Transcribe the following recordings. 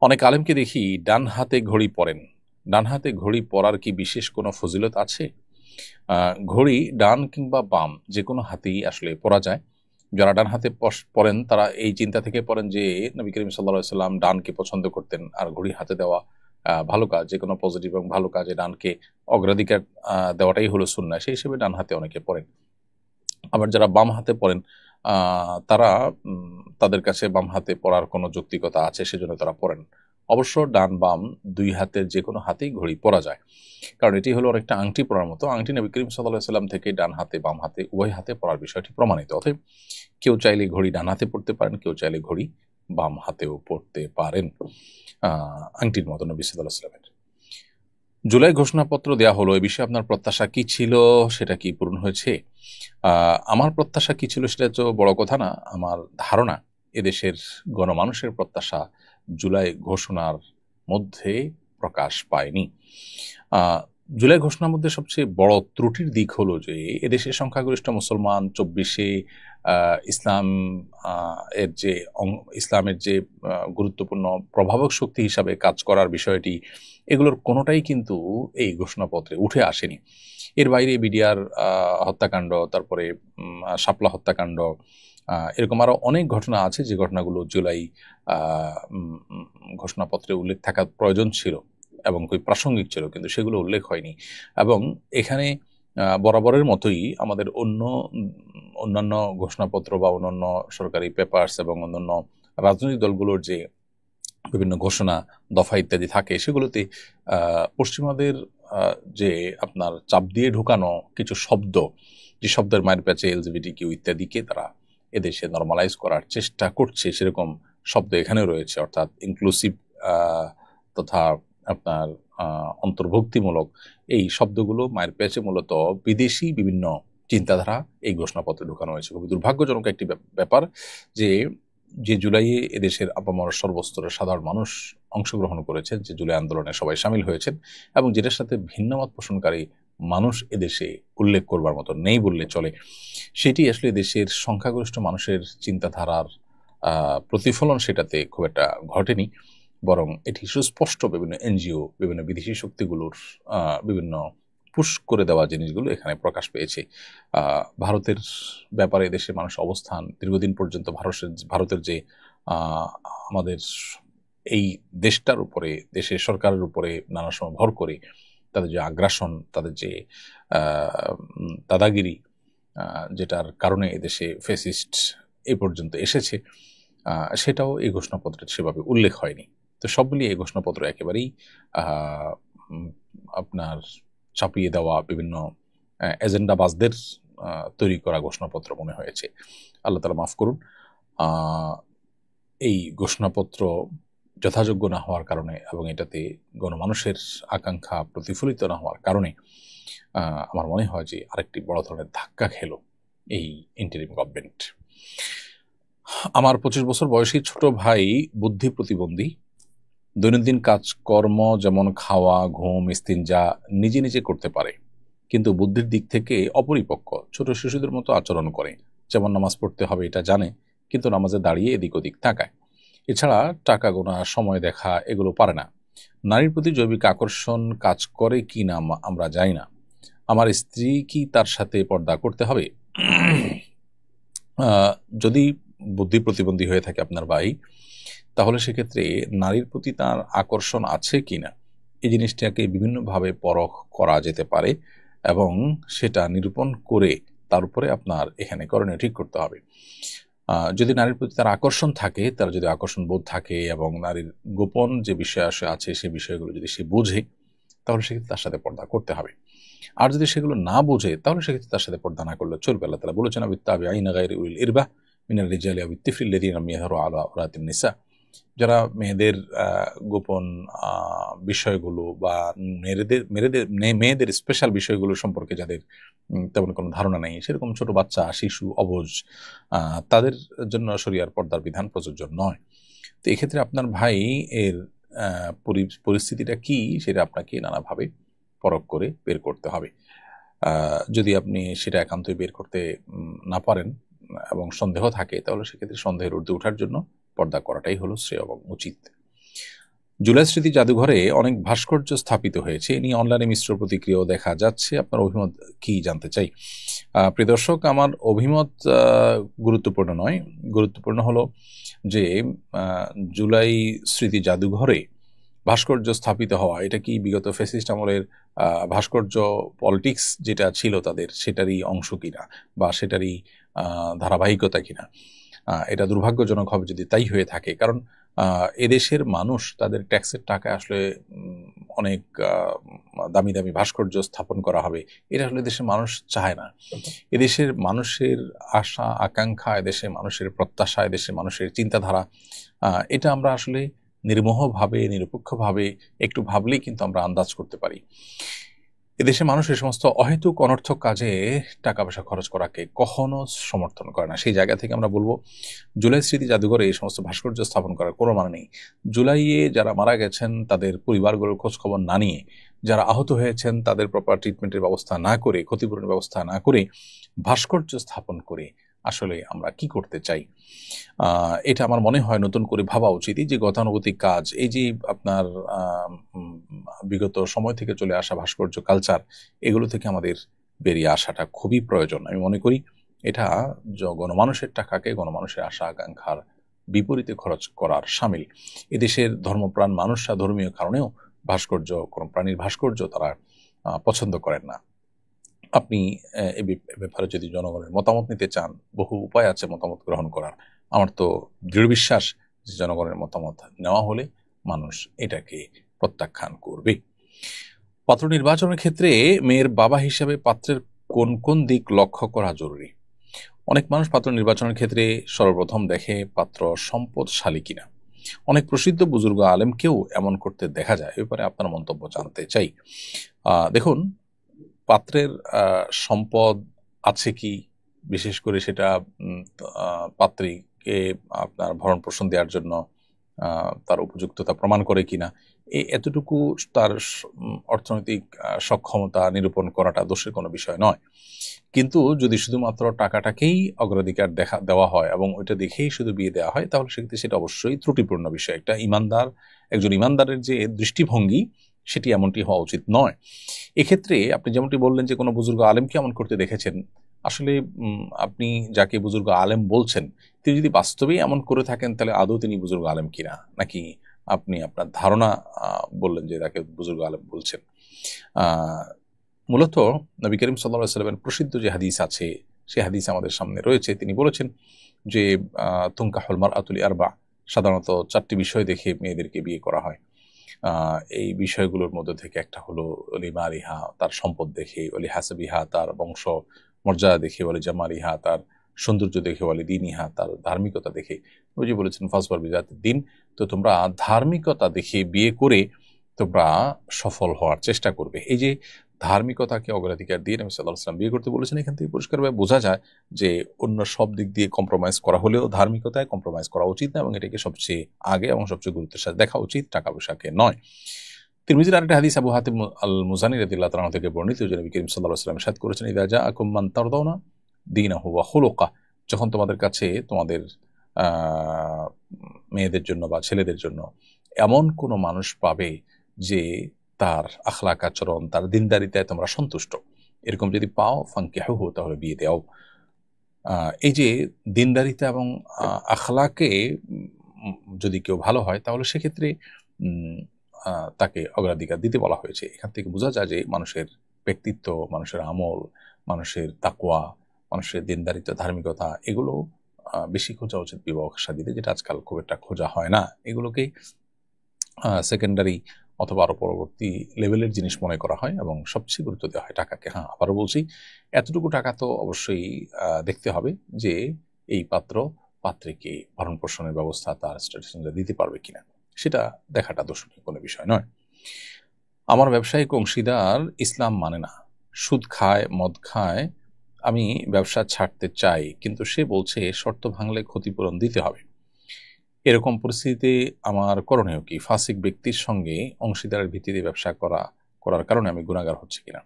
অনেক আলেমকে দেখি ডান হাতে ঘড়ি পরেন। ডান হাতে ঘড়ি পরার কি বিশেষ কোনো ফজিলত আছে? ঘড়ি ডান কিংবা বাম যে কোনো হাতেই আসলে পরা যায়। যারা ডান হাতে পরেন তারা এই চিন্তা থেকে পড়েন যে নবী করিম সাল্লাল্লাহু আলাইহি সাল্লাম ডানকে পছন্দ করতেন, আর ঘড়ি হাতে দেওয়া ভালো কাজ। যে কোনো পজিটিভ এবং ভালো কাজে ডানকে অগ্রাধিকার দেওয়াটাই হলো সুন্নাহ। সেই হিসেবে ডান হাতে অনেকে পড়েন। আবার যারা বাম হাতে পড়েন তারা তাদের কাছে বাম হাতে পড়ার কোনো যৌক্তিকতা আছে সেজন্য তারা পড়েন। অবশ্য ডান বাম দুই হাতের যে কোনো হাতেই ঘড়ি পরা যায়, কারণ এটি হলো অনেকটা আংটি পরার মতো। আংটি নবী করিম সাল্লাল্লাহু আলাইহি সাল্লাম থেকে ডান হাতে বাম হাতে উভয় হাতে পরার বিষয়টি প্রমাণিত। অতএব কেউ চাইলে ঘড়ি ডান হাতে পড়তে পারেন, কেউ চাইলে ঘড়ি বাম হাতেও পড়তে পারেন, আংটির মতো নবী সাল্লাল্লাহু আলাইহি সাল্লামের। জুলাই ঘোষণাপত্র দেয়া হলো, এ বিষয়ে আপনার প্রত্যাশা কি ছিল, সেটা কি পূরণ হয়েছে? আমার প্রত্যাশা কি ছিল সেটা তো বড় কথা না। আমার ধারণা এদেশের গণমানুষের প্রত্যাশা জুলাই ঘোষণার মধ্যে প্রকাশ পায়নি। জুলাই ঘোষণার মধ্যে সবচেয়ে বড় ত্রুটির দিক হলো যে এদেশের সংখ্যাগরিষ্ঠ মুসলমান ২৪শে ইসলাম ইসলামের যে গুরুত্বপূর্ণ প্রভাবক শক্তি হিসাবে কাজ করার বিষয়টি, এগুলোর কোনোটাই কিন্তু এই ঘোষণাপত্রে উঠে আসেনি। এর বাইরে বিডিআর হত্যাকাণ্ড, তারপরে শাপলা হত্যাকাণ্ড, এরকম আরো অনেক ঘটনা আছে যে ঘটনাগুলো জুলাই ঘোষণাপত্রে উল্লেখ থাকা প্রয়োজন ছিল এবং খুবই প্রাসঙ্গিক ছিল, কিন্তু সেগুলো উল্লেখ হয়নি। এবং এখানে বরাবরের মতোই আমাদের অন্যান্য ঘোষণাপত্র বা অন্যান্য সরকারি পেপারস এবং অন্যান্য রাজনৈতিক দলগুলোর যে বিভিন্ন ঘোষণা দফা ইত্যাদি থাকে, সেগুলোতে পশ্চিমাদের যে আপনার চাপ দিয়ে ঢুকানো কিছু শব্দ, যে শব্দের মায়ের প্যাচে এলজিবিটিকিউ ইত্যাদিকে তারা এদেশে নর্মালাইজ করার চেষ্টা করছে, সেরকম শব্দ এখানেও রয়েছে। অর্থাৎ ইনক্লুসিভ তথা আপনার অন্তর্ভুক্তিমূলক এই শব্দগুলো মায়ের প্যাচে মূলত বিদেশি বিভিন্ন চিন্তাধারা এই ঘোষণাপত্রে ঢুকানো হয়েছে। খুবই দুর্ভাগ্যজনক একটি ব্যাপার যে জুলাইয়ে এদেশের আপামর সর্বস্তরের সাধারণ মানুষ অংশগ্রহণ করেছেন, যে জুলাই আন্দোলনে সবাই সামিল হয়েছেন, এবং যেটার সাথে ভিন্নমত পোষণকারী মানুষ এদেশে উল্লেখ করবার মতো নেই বললে চলে, সেটি আসলে দেশের সংখ্যাগরিষ্ঠ মানুষের চিন্তাধারার প্রতিফলন সেটাতে খুব একটা ঘটেনি। বরং এটি সুস্পষ্ট বিভিন্ন এনজিও, বিভিন্ন বিদেশি শক্তিগুলোর বিভিন্ন পুশ করে দেওয়া জিনিসগুলো এখানে প্রকাশ পেয়েছে। ভারতের ব্যাপারে দেশের মানুষ অবস্থান দীর্ঘদিন পর্যন্ত ভারতের যে আমাদের এই দেশটার উপরে, দেশের সরকারের উপরে নানা সময় ভর করে তাদের যে আগ্রাসন, তাদের যে দাদাগিরি, যেটার কারণে এদেশে ফ্যাসিস্ট এই পর্যন্ত এসেছে, সেটাও এই ঘোষণাপত্রে সেভাবে উল্লেখ হয়নি। তো সব মিলিয়ে এই ঘোষণাপত্র একেবারেই আপনার ছাপিয়ে দেওয়া বিভিন্ন এজেন্ডাবাজদের তৈরি করা ঘোষণাপত্র মনে হয়েছে। আল্লাহ তাআলা মাফ করুন। এই ঘোষণাপত্র যথাযোগ্য না হওয়ার কারণে এবং এটাতে গণমানুষের আকাঙ্ক্ষা প্রতিফলিত না হওয়ার কারণে আমার মনে হয় যে আরেকটি বড় ধরনের ধাক্কা খেলো এই ইন্টারিম গভর্নমেন্ট। আমার 25 বছর বয়সী ছোট ভাই বুদ্ধি প্রতিবন্ধী। দৈনন্দিন কাজকর্ম যেমন খাওয়া, ঘুম, ইস্তিনজা নিজে নিজে করতে পারে, কিন্তু বুদ্ধির দিক থেকে অপরিপক্ক, ছোট শিশুদের মতো আচরণ করে। যেমন নামাজ পড়তে হবে এটা জানে, কিন্তু নামাজে দাঁড়িয়ে এদিক ওদিক তাকায়। এছাড়া টাকা গোনা, সময় দেখা এগুলো পারে না। নারীর প্রতি জৈবিক আকর্ষণ কাজ করে কি না আমরা জানি না। আমার স্ত্রী কি তার সাথে পর্দা করতে হবে? যদি বুদ্ধি প্রতিবন্ধী হয়ে থাকে আপনার ভাই, তাহলে সেক্ষেত্রে নারীর প্রতি তার আকর্ষণ আছে কিনা এই জিনিসটাকে বিভিন্নভাবে পরখ করা যেতে পারে, এবং সেটা নিরূপণ করে তার উপরে আপনার এখানে করণীয় ঠিক করতে হবে। যদি নারীর প্রতি তার আকর্ষণ থাকে, তার যদি আকর্ষণ বোধ থাকে এবং নারীর গোপন যে বিষয় আছে সেই বিষয়গুলো যদি সে বোঝে, তাহলে সেক্ষেত্রে তার সাথে পর্দা করতে হবে। আর যদি সেগুলো না বোঝে, তাহলে সেক্ষেত্রে তার সাথে পর্দা না করলে চলবে। আল্লাহ তাআলা বলেছেন, আবিত্তাবিঈনা গায়রি উলিল ইরবা মিনার রিজালি আও বিত্তিফলিল লাযিনা লাম ইয়াযহারু আলা আওরাতিন নিসা। যারা মেয়েদের গোপন বিষয়গুলো বা মেয়েদের স্পেশাল বিষয়গুলো সম্পর্কে যাদের তেমন কোনো ধারণা নেই, সেরকম ছোট বাচ্চা, শিশু, অবুঝ, তাদের জন্য শরিয়ার পর্দার বিধান প্রযোজ্য নয়। তো এক্ষেত্রে আপনার ভাই এর পরিস্থিতিটা কি সেটা আপনাকে নানাভাবে পরখ করে বের করতে হবে। যদি আপনি সেটা একান্তই বের করতে না পারেন এবং সন্দেহ থাকে, তাহলে সেক্ষেত্রে সন্দেহের ঊর্ধ্বে ওঠার জন্য পর্দা করাটাই হলো শ্রেয় এবং উচিত। জুলাই স্মৃতি জাদুঘরে অনেক ভাস্কর্য স্থাপিত হয়েছে, এ নিয়ে অনলাইনে মিশ্র প্রতিক্রিয়াও দেখা যাচ্ছে। আপনার অভিমত কি জানতে চাই। প্রিয় দর্শক, আমার অভিমত গুরুত্বপূর্ণ নয়, গুরুত্বপূর্ণ হলো যে জুলাই স্মৃতি জাদুঘরে ভাস্কর্য স্থাপিত হওয়া, এটা কি বিগত ফ্যাসিস্ট আমলের ভাস্কর্য পলিটিক্স যেটা ছিল তাদের, সেটারই অংশ কিনা বা সেটারই ধারাবাহিকতা কিনা। এটা দুর্ভাগ্যজনক হবে যদি তাই হয়ে থাকে, কারণ এদেশের মানুষ তাদের ট্যাক্সের টাকা আসলে অনেক দামি দামি ভাস্কর্য স্থাপন করা হবে, এটা আসলে দেশের মানুষ চায় না। এদেশের মানুষের আশা আকাঙ্ক্ষা, এদেশের মানুষের প্রত্যাশা, এদেশের মানুষের চিন্তাধারা, এটা আমরা আসলে নির্মোহভাবে নিরপেক্ষভাবে একটু ভাবলেই কিন্তু আমরা আন্দাজ করতে পারি। এদেশের মানুষ এই সমস্ত অহেতুক অনর্থক কাজে টাকা পয়সা খরচ করাকে কখনো সমর্থন করে না। সেই জায়গা থেকে আমরা বলবো, জুলাই স্মৃতি জাদুঘরে এই সমস্ত ভাস্কর্য স্থাপন করার কোনো মানে নেই। জুলাইয়ে যারা মারা গেছেন তাদের পরিবারগুলোর খোঁজ খবর না নিয়ে, যারা আহত হয়েছেন তাদের প্রপার ট্রিটমেন্টের ব্যবস্থা না করে, ক্ষতিপূরণের ব্যবস্থা না করে ভাস্কর্য স্থাপন করে আসলে আমরা কি করতে চাই। এটা আমার মনে হয় নতুন করে ভাবা উচিত। এই যে গতানুগতিক কাজ, এই যে আপনার বিগত সময় থেকে চলে আসা ভাস্কর্য কালচার, এগুলো থেকে আমাদের বেরিয়ে আসাটা খুবই প্রয়োজন। আমি মনে করি এটা গণমানুষের টাকাকে গণমানুষের আশা আকাঙ্ক্ষার বিপরীতে খরচ করার সামিল। এদেশের ধর্মপ্রাণ মানুষরা ধর্মীয় কারণেও ভাস্কর্য, কোনো প্রাণীর ভাস্কর্য তারা পছন্দ করেন না। আপনি এ ব্যাপারে যদি জনগণের মতামত নিতে চান, বহু উপায় আছে মতামত গ্রহণ করার। আমার তো দৃঢ় বিশ্বাস যে জনগণের মতামত নেওয়া হলে মানুষ এটাকে প্রত্যাখ্যান করবে। পাত্র নির্বাচনের ক্ষেত্রে মেয়ের বাবা হিসেবে পাত্রের কোন কোন দিক লক্ষ্য করা জরুরি? অনেক মানুষ পাত্র নির্বাচনের ক্ষেত্রে সর্বপ্রথম দেখে পাত্র সম্পদশালী কিনা। অনেক প্রসিদ্ধ বুজুর্গ আলেমকেও এমন করতে দেখা যায়। এ ব্যাপারে আপনার মন্তব্য জানতে চাই। দেখুন, পাত্রের সম্পদ আছে কি, বিশেষ করে সেটা পাত্রীকে আপনার ভরণ পোষণ দেওয়ার জন্য তার উপযুক্ততা প্রমাণ করে কিনা, এতটুকু তার অর্থনৈতিক সক্ষমতা নিরূপণ করাটা দোষের কোনো বিষয় নয়। কিন্তু যদি শুধুমাত্র টাকাটাকেই অগ্রাধিকার দেওয়া হয় এবং ওইটা দেখেই শুধু বিয়ে দেওয়া হয়, তাহলে সেক্ষেত্রে সেটা অবশ্যই ত্রুটিপূর্ণ বিষয়। একজন ইমানদারের যে দৃষ্টিভঙ্গি, সেটি এমনটি হওয়া উচিত নয়। এক্ষেত্রে আপনি যেমনটি বললেন যে কোনো বুজুর্গ আলেমকে এমন করতে দেখেছেন, আসলে আপনি যাকে বুজুর্গ আলেম বলছেন তিনি যদি বাস্তবেই এমন করে থাকেন, তাহলে আদৌ তিনি বুজুর্গ আলেম কিনা, নাকি আপনি আপনার ধারণা বললেন যে তাকে বুজুর্গ আলেম বলছেন। মূলত নবী করিম সাল্লাল্লাহু আলাইহি ওয়াসাল্লামের প্রসিদ্ধ যে হাদিস আছে, সেই হাদিস আমাদের সামনে রয়েছে। তিনি বলেছেন যে তুনকাহুল মারআতু লিআরবা, সাধারণত 4টি বিষয় দেখে মেয়েদেরকে বিয়ে করা হয়। এই বিষয়গুলোর মধ্যে থেকে একটা হলো লিমালিহা, তার সম্পদ দেখে; ওলি হাসাবিহা, তার বংশ মর্যাদা দেখে; ওলি জামালিহা, তার সৌন্দর্য দেখে; ওলি দিনিহা, তার ধার্মিকতা দেখে। ওই যে বলেছেন ফাসবার বিজাতিদ দিন। তো তোমরা ধার্মিকতা দেখে বিয়ে করে তোমরা সফল হওয়ার চেষ্টা করবে। এই যে ধার্মিকতাকে অগ্রাধিকার দিয়ে নবী সাল্লাল্লাহু আলাইহি ওয়াসাল্লাম বিয়ে করতে বলেছেন, এখান থেকে পরিষ্কারভাবে বোঝা যায় যে অন্য সব দিক দিয়ে কম্প্রোমাইজ করা হলেও ধার্মিকতায় কম্প্রোমাইজ করা উচিত না, এবং এটাকে সবচেয়ে আগে এবং সবচেয়ে গুরুত্বের সাথে দেখা উচিত, টাকা পয়সাকে নয়। তিরমিজির আরেকটা হাদিস আবু হাতিম আল মুজানি রাদিয়াল্লাহু তাআলা থেকে বর্ণিত, যে নবী করিম সাল্লাল্লাহু আলাইহি ওয়াসাল্লাম ইরশাদ করেছেন, ইযা জাআকুম মান তারদাউনা দীনাহু ওয়া খুলুকা, যখন তোমাদের কাছে তোমাদের মেয়েদের জন্য বা ছেলেদের জন্য এমন কোনো মানুষ পাবে যে তার আখলাক আচরণ, তার দিনদারিতায় তোমরা সন্তুষ্ট, এরকম যদি পাও ফানকিহুহু, তাহলে বিয়ে দাও। এই যে দিনদারিতা এবং আখলাকে যদি কেউ ভালো হয়, তাহলে সেক্ষেত্রে তাকে অগ্রাধিকার দিতে বলা হয়েছে। এখান থেকে বোঝা যায় যে মানুষের ব্যক্তিত্ব, মানুষের আমল, মানুষের তাকওয়া, মানুষের দিনদারিতা, ধার্মিকতা, এগুলো বেশি খোঁজা উচিত বিবাহ শাদীতে, যেটা আজকাল খুব একটা খোঁজা হয় না। এগুলোকেই সেকেন্ডারি অথবা আরো পরবর্তী লেভেলের জিনিস মনে করা হয় এবং সবচেয়ে গুরুত্ব দেওয়া হয় টাকাকে। হ্যাঁ, আবারও বলছি, এতটুকু টাকা তো অবশ্যই দেখতে হবে যে এই পাত্র পাত্রীকে ভরণ পোষণের ব্যবস্থা তার স্ট্যাটাস দিতে পারবে কিনা, সেটা দেখাটা দোষণীয় কোনো বিষয় নয়। আমার ব্যবসায়িক অংশীদার ইসলাম মানে না, সুদ খায়, মদ খায়। আমি ব্যবসা ছাড়তে চাই, কিন্তু সে বলছে শর্ত ভাঙলে ক্ষতিপূরণ দিতে হবে। এরকম পরিস্থিতিতে আমার করণীয় কি? ফাসিক ব্যক্তির সঙ্গে অংশীদারের ভিত্তিতে ব্যবসা করার কারণে আমি গুনাহগার হচ্ছি কিনা?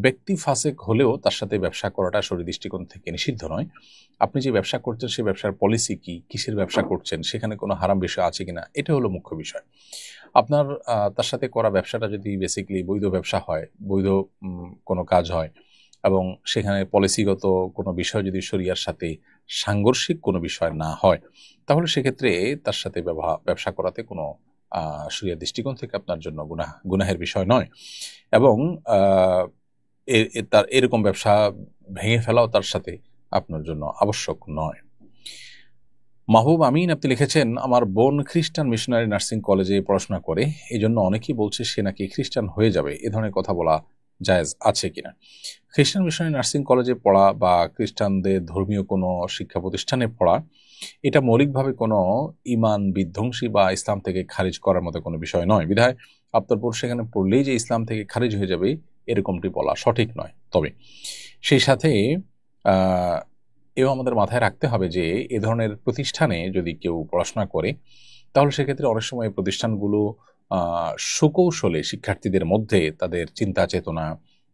ব্যক্তি ফাসেক হলেও তার সাথে ব্যবসা করাটা শরীর দৃষ্টিকোণ থেকে নিষিদ্ধ নয়। আপনি যে ব্যবসা করছেন সেই ব্যবসার পলিসি কি, কিসের ব্যবসা করছেন, সেখানে কোনো হারাম বিষয় আছে কিনা, এটা হলো মুখ্য বিষয়। আপনার তার সাথে করা ব্যবসাটা যদি বেসিক্যালি বৈধ ব্যবসা হয়, বৈধ কোনো কাজ হয় এবং সেখানে পলিসিগত কোনো বিষয় যদি শরিয়ার সাথে সাংঘর্ষিক কোনো বিষয় না হয়, তাহলে সেক্ষেত্রে তার সাথে ব্যবসা করাতে কোনো শরিয়ার দৃষ্টিকোণ থেকে আপনার জন্য গুনাহের বিষয় নয়। এবং তার এরকম ব্যবসা ভেঙে ফেলাও তার সাথে আপনার জন্য আবশ্যক নয়। মাহবুব আমিন আপনি লিখেছেন, আমার বোন খ্রিস্টান মিশনারি নার্সিং কলেজে পড়াশোনা করে, এই জন্য অনেকেই বলছে সে নাকি খ্রিস্টান হয়ে যাবে। এ ধরনের কথা বলা জায়েজ আছে কিনা? খ্রিস্টান মিশনারি নার্সিং কলেজে পড়া বা খ্রিস্টানদের ধর্মীয় কোনো শিক্ষা প্রতিষ্ঠানে পড়া, এটা মৌলিকভাবে কোনো ইমান বিধ্বংসী বা ইসলাম থেকে খারিজ করার মতো কোনো বিষয় নয়। বিধায় আপনার বোন সেখানে পড়লেই যে ইসলাম থেকে খারিজ হয়ে যাবে এরকমটি বলা সঠিক নয়। তবে সেই সাথে এও আমাদের মাথায় রাখতে হবে যে এ ধরনের প্রতিষ্ঠানে যদি কেউ পড়াশোনা করে, তাহলে সেক্ষেত্রে অনেক সময় প্রতিষ্ঠানগুলো সুকৌশলে শিক্ষার্থীদের মধ্যে তাদের চিন্তা চেতনা,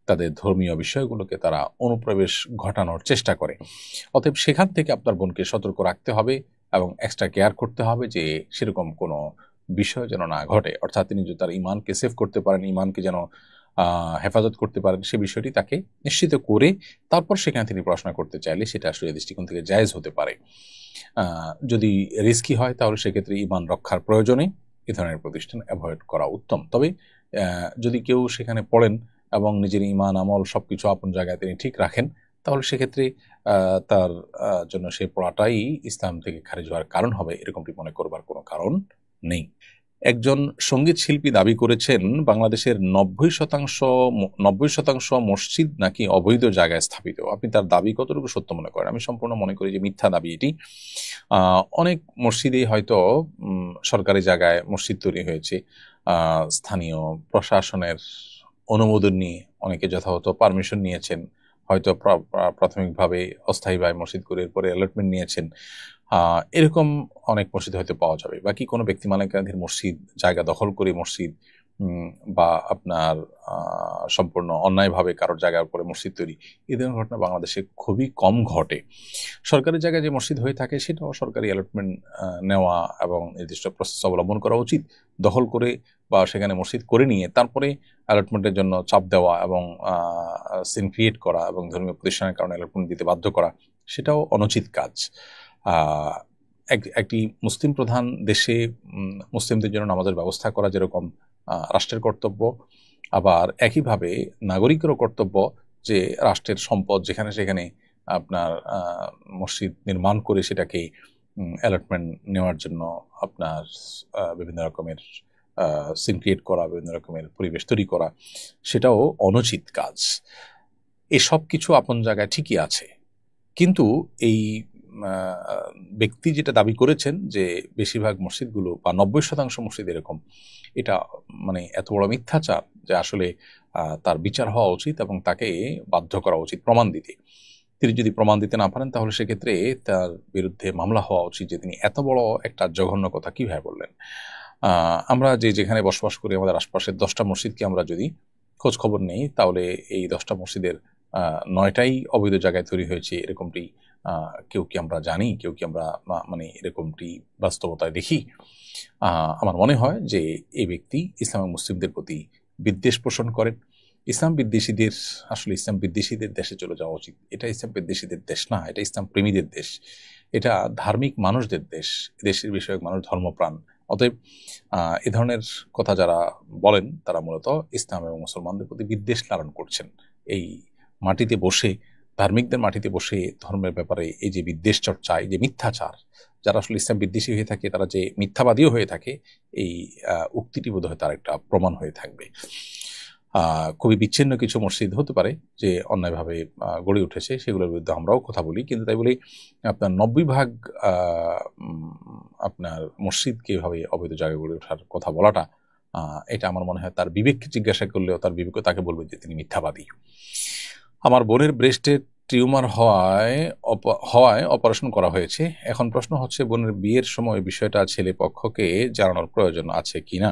তাদের ধর্মীয় বিষয়গুলোকে তারা অনুপ্রবেশ ঘটানোর চেষ্টা করে। অতএব সেখান থেকে আপনার বোনকে সতর্ক রাখতে হবে এবং এক্সট্রা কেয়ার করতে হবে যে সেরকম কোনো বিষয় যেন না ঘটে। অর্থাৎ তিনি যদি তার ইমানকে সেভ করতে পারেন, ইমানকে যেন হেফাজত করতে পারেন, সে বিষয়টি তাকে নিশ্চিত করে তারপর সেখানে তিনি পড়াশোনা করতে চাইলে সেটা আসলে দৃষ্টিকোণ থেকে জায়েজ হতে পারে। যদি রিস্কি হয় তাহলে সেক্ষেত্রে ইমান রক্ষার প্রয়োজনে এ ধরনের প্রতিষ্ঠান অ্যাভয়েড করা উত্তম। তবে যদি কেউ সেখানে পড়েন এবং নিজের ইমান আমল সবকিছু আপন জায়গায় তিনি ঠিক রাখেন, তাহলে সেক্ষেত্রে তার জন্য সেই পড়াটাই ইসলাম থেকে খারিজ হওয়ার কারণ হবে, এরকমটি মনে করবার কোনো কারণ নেই। একজন সঙ্গীত শিল্পী দাবি করেছেন বাংলাদেশের 90% মসজিদ নাকি অবৈধ জায়গায় স্থাপিত। আপনি তার দাবি কতটুকু সত্য মনে করেন? আমি সম্পূর্ণ মনে করি যে মিথ্যা দাবি এটি। অনেক মসজিদেই হয়তো সরকারি জায়গায় মসজিদ তৈরি হয়েছে, স্থানীয় প্রশাসনের অনুমোদন নিয়ে অনেকে যথাযথ পারমিশন নিয়েছেন, হয়তো প্রাথমিকভাবে অস্থায়ীভাবে মসজিদ করে এরপরে অ্যালটমেন্ট নিয়েছেন। এরকম অনেক মসজিদ হয়তো পাওয়া যাবে। বাকি কোনো ব্যক্তি মালিকানাধীন মসজিদ, জায়গা দখল করে মসজিদ বা আপনার সম্পূর্ণ অন্যায়ভাবে কারোর জায়গার উপরে মসজিদ তৈরি, এই ধরনের ঘটনা বাংলাদেশে খুবই কম ঘটে। সরকারি জায়গায় যে মসজিদ হয়ে থাকে সেটাও সরকারি অ্যালটমেন্ট নেওয়া এবং নির্দিষ্ট প্রসেস অবলম্বন করা উচিত। দখল করে বা সেখানে মসজিদ করে নিয়ে তারপরে অ্যালটমেন্টের জন্য চাপ দেওয়া এবং সিন ক্রিয়েট করা এবং ধর্মীয় প্রতিষ্ঠানের কারণে অ্যালটমেন্ট দিতে বাধ্য করা, সেটাও অনুচিত কাজ। একটি মুসলিম প্রধান দেশে মুসলিমদের জন্য নামাজের ব্যবস্থা করা যেরকম রাষ্ট্রের কর্তব্য, আবার একইভাবে নাগরিকেরও কর্তব্য যে রাষ্ট্রের সম্পদ যেখানে সেখানে আপনার মসজিদ নির্মাণ করে সেটাকে অ্যালটমেন্ট নেওয়ার জন্য আপনার বিভিন্ন রকমের সিন ক্রিয়েট করা, বিভিন্ন রকমের পরিবেশ তৈরি করা, সেটাও অনুচিত কাজ। এসব কিছু আপন জায়গায় ঠিকই আছে, কিন্তু এই ব্যক্তি যেটা দাবি করেছেন যে বেশিরভাগ মসজিদগুলো বা 90% মসজিদ এরকম, এটা মানে এত বড় মিথ্যাচার যে আসলে তার বিচার হওয়া উচিত এবং তাকে বাধ্য করা উচিত প্রমাণ দিতে। তিনি যদি প্রমাণ দিতে না পারেন তাহলে সেক্ষেত্রে তার বিরুদ্ধে মামলা হওয়া উচিত যে তিনি এত বড় একটা জঘন্য কথা কিভাবে বললেন। আমরা যেখানে বসবাস করি আমাদের আশপাশের 10টা মসজিদকে আমরা যদি খোঁজ খবর নেই, তাহলে এই 10টা মসজিদের 9টাই অবৈধ জায়গায় তৈরি হয়েছে এরকমটি কেউ কি আমরা জানি, কেউ কি আমরা মানে এরকমটি বাস্তবতায় দেখি? আমার মনে হয় যে এই ব্যক্তি ইসলাম এবং মুসলিমদের প্রতি বিদ্বেষ পোষণ করেন। ইসলাম বিদ্বেষীদের দেশে চলে যাওয়া উচিত। এটা ইসলাম বিদ্বেষীদের দেশ না, এটা ইসলাম প্রেমীদের দেশ, এটা ধার্মিক মানুষদের দেশ। দেশের বিষয়ক মানুষ ধর্মপ্রাণ। অতএব এ ধরনের কথা যারা বলেন তারা মূলত ইসলাম এবং মুসলমানদের প্রতি বিদ্বেষ লালন করছেন। এই মাটিতে বসে, ধার্মিকদের মাটিতে বসে ধর্মের ব্যাপারে এই যে বিদ্বেষ চর্চা, এই যে মিথ্যাচার, যারা আসলে ইসলাম বিদ্বেষী হয়ে থাকে তারা যে মিথ্যাবাদীও হয়ে থাকে, এই উক্তিটি বোধহয় তার একটা প্রমাণ হয়ে থাকবে। খুবই বিচ্ছিন্ন কিছু মসজিদ হতে পারে যে অন্যায়ভাবে গড়ে উঠেছে, সেগুলোর বিরুদ্ধে আমরাও কথা বলি, কিন্তু তাই বলে আপনার 90% আপনার মসজিদকে এভাবে অবৈধ জায়গায় গড়ে ওঠার কথা বলাটা, এটা আমার মনে হয় তার বিবেককে জিজ্ঞাসা করলেও তার বিবেক তাকে বলবে যে তিনি মিথ্যাবাদী। আমার বোনের ব্রেস্টে টিউমার হওয়ায় অপারেশন করা হয়েছে। এখন প্রশ্ন হচ্ছে বোনের বিয়ের সময় বিষয়টা ছেলে পক্ষকে জানানোর প্রয়োজন আছে কিনা।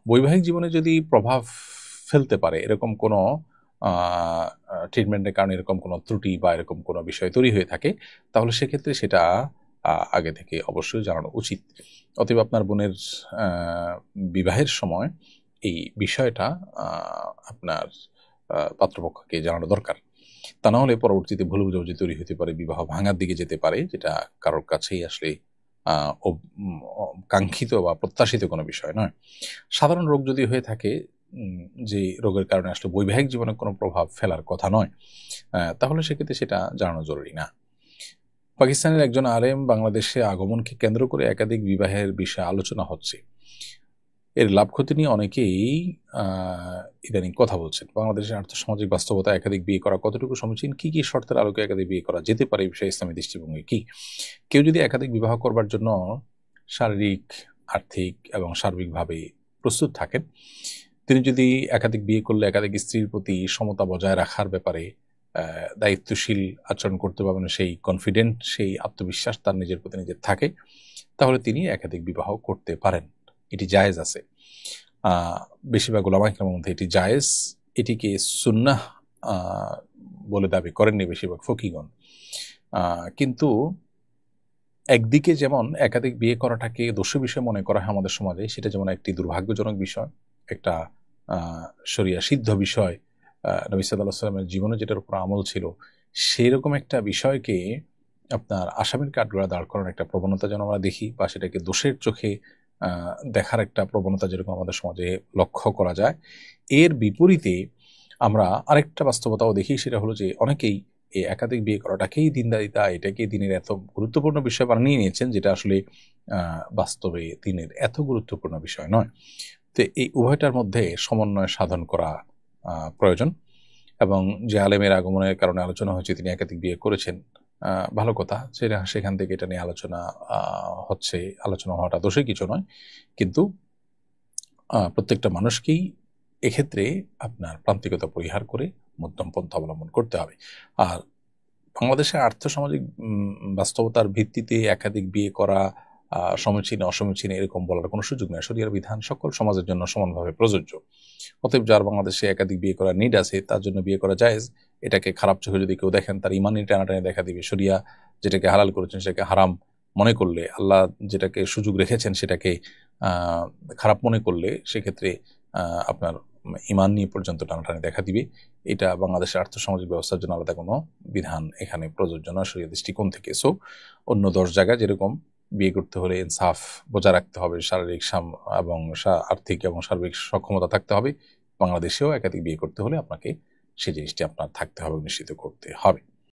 বৈবাহিক জীবনে যদি প্রভাব ফেলতে পারে, এরকম কোনো ট্রিটমেন্টের কারণে এরকম কোনো ত্রুটি বা এরকম কোনো বিষয় তৈরি হয়ে থাকে, তাহলে সেক্ষেত্রে সেটা আগে থেকে অবশ্যই জানানো উচিত। অতএব আপনার বোনের বিবাহের সময় এই বিষয়টা আপনার পাত্রপক্ষকে জানানো দরকার। তা না হলে পরবর্তীতে ভুল বুঝাবুঝি তৈরি হতে পারে, বিবাহ ভাঙার দিকে যেতে পারে, যেটা কারোর কাছেই আসলে কাঙ্ক্ষিত বা প্রত্যাশিত কোনো বিষয় নয়। সাধারণ রোগ যদি হয়ে থাকে, যে রোগের কারণে আসলে বৈবাহিক জীবনে কোনো প্রভাব ফেলার কথা নয়, তাহলে সেক্ষেত্রে সেটা জানানো জরুরি না। পাকিস্তানের একজন আলেম বাংলাদেশে আগমনকে কেন্দ্র করে একাধিক বিবাহের বিষয়ে আলোচনা হচ্ছে। এর লাভ ক্ষতি নিয়ে অনেকেই ইদানিং কথা বলছেন। বাংলাদেশের আর্থসামাজিক বাস্তবতা একাধিক বিয়ে করা কতটুকু সমীচীন, কি কি শর্তের আলোকে একাধিক বিয়ে করা যেতে পারে, এই বিষয়ে ইসলামী দৃষ্টিভঙ্গি কি? কেউ যদি একাধিক বিবাহ করবার জন্য শারীরিক, আর্থিক এবং সার্বিকভাবে প্রস্তুত থাকেন, তিনি যদি একাধিক বিয়ে করলে একাধিক স্ত্রীর প্রতি সমতা বজায় রাখার ব্যাপারে দায়িত্বশীল আচরণ করতে পারবেন, সেই কনফিডেন্ট, সেই আত্মবিশ্বাস তার নিজের প্রতি নিজের থাকে, তাহলে তিনি একাধিক বিবাহ করতে পারেন। এটি জায়েজ আছে। বেশিরভাগ উলামা ইকরামের মধ্যে এটি জায়েজ, এটিকে সুন্নাহ বলে দাবি করেননি বেশিরভাগ ফকিগণ। কিন্তু একদিকে যেমন একাধিক বিয়ে করাটাকে দোষী বিষয় মনে করা হয় আমাদের সমাজে, সেটা যেমন একটি দুর্ভাগ্যজনক বিষয়, একটা শরিয়া সিদ্ধ বিষয়, নবী সাল্লাল্লাহু আলাইহি ওয়াসাল্লামের জীবনে যেটার উপর আমল ছিল, সেরকম একটা বিষয়কে আপনার আসামির কাঠগড়া দাঁড় করানোর একটা প্রবণতা যেন আমরা দেখি, বা সেটাকে দোষের চোখে দেখার একটা প্রবণতা যেরকম আমাদের সমাজে লক্ষ্য করা যায়। এর বিপরীতে আমরা আরেকটা বাস্তবতাও দেখি, সেটা হলো যে অনেকেই এই একাধিক বিয়ে করাটাকেই দিনদারিতা, এটাকেই দিনের এত গুরুত্বপূর্ণ বিষয় বানিয়ে নিয়েছেন, যেটা আসলে বাস্তবে দিনের এত গুরুত্বপূর্ণ বিষয় নয়। তো এই উভয়টার মধ্যে সমন্বয় সাধন করা প্রয়োজন। এবং যে আলেমের আগমনের কারণে আলোচনা হয়েছে, তিনি একাধিক বিয়ে করেছেন, ভালো কথা, সেখান থেকে এটা নিয়ে আলোচনা হচ্ছে। আলোচনা হওয়াটা দোষে কিছু নয়, কিন্তু প্রত্যেকটা মানুষকেই এক্ষেত্রে আপনার প্রান্তিকতা পরিহার করে মধ্যম পন্থা অবলম্বন করতে হবে। আর বাংলাদেশের আর্থসামাজিক বাস্তবতার ভিত্তিতে একাধিক বিয়ে করা সমীচীন অসমীচীন এরকম বলার কোনো সুযোগ নেই। শরিয়ার বিধান সকল সমাজের জন্য সমানভাবে প্রযোজ্য। অতএব যার বাংলাদেশে একাধিক বিয়ে করার নিড আছে, তার জন্য বিয়ে করা জায়েজ। এটাকে খারাপ চোখে যদি কেউ দেখেন, তার ইমানি টানাটানি দেখা দিবে। শরিয়া যেটাকে হালাল করেছেন সেটাকে হারাম মনে করলে, আল্লাহ যেটাকে সুযোগ রেখেছেন সেটাকে খারাপ মনে করলে, সেক্ষেত্রে আপনার ইমান নিয়ে পর্যন্ত টানাটানি দেখা দিবে। এটা বাংলাদেশের আর্থসামাজিক ব্যবস্থার জন্য আলাদা কোনো বিধান এখানে প্রযোজ্য নয় শরিয়া দৃষ্টিকোণ থেকে। সো অন্য 10 জায়গায় যেরকম বিয়ে করতে হলে ইনসাফ বজায় রাখতে হবে, শারীরিক এবং আর্থিক এবং সার্বিক সক্ষমতা থাকতে হবে, বাংলাদেশেও একাধিক বিয়ে করতে হলে আপনাকে সেই জিনিসটি আপনার থাকতে হবে, নিশ্চিত করতে হবে।